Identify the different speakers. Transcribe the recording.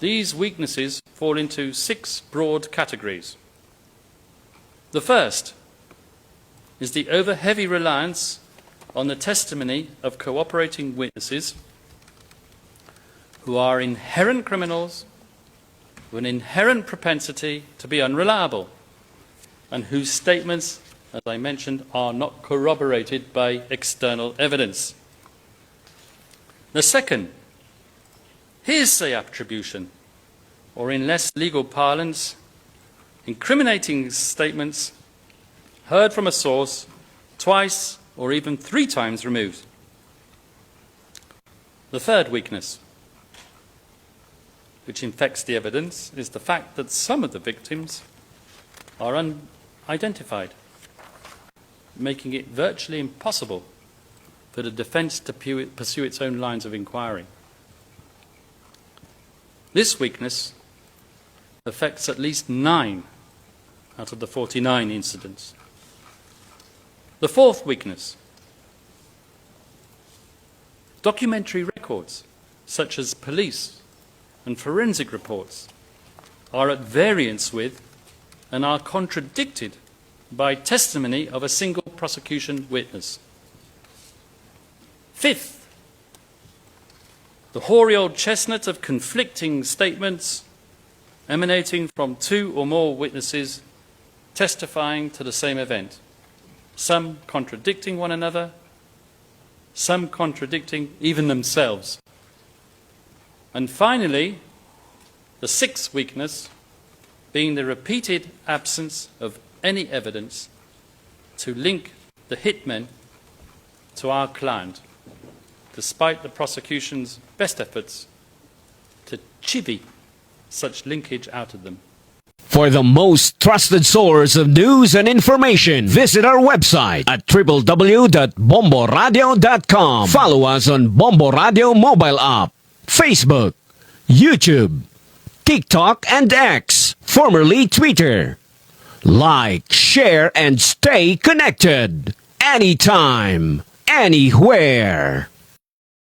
Speaker 1: These weaknesses fall into 6 broad categories. The first is the over-heavy reliance on the testimony of cooperating witnesses who are inherent criminals with an inherent propensity to be unreliable and whose statements, as I mentioned, are not corroborated by external evidence. The second, hearsay attribution, or in less legal parlance, incriminating statements heard from a source twice or even 3 times removed. The third weakness, which infects the evidence, is the fact that some of the victims are unidentified, making it virtually impossible for the defence to pursue its own lines of inquiry. This weakness affects at least 9 out of the 49 incidents. The fourth weakness, documentary records, such as police and forensic reports, are at variance with and are contradicted by testimony of a single prosecution witness. Fifth, the hoary old chestnut of conflicting statements emanating from 2 or more witnesses testifying to the same event, some contradicting one another, some contradicting even themselves. And finally, the 6th weakness being the repeated absence of any evidence to link the hitmen to our client, despite the prosecution's best efforts to chivvy such linkage out of them.
Speaker 2: For the most trusted source of news and information, visit our website at www.bomboradio.com. Follow us on Bombo Radio mobile app, Facebook, YouTube, TikTok, and X, formerly Twitter. Like, share, and stay connected. Anytime, anywhere.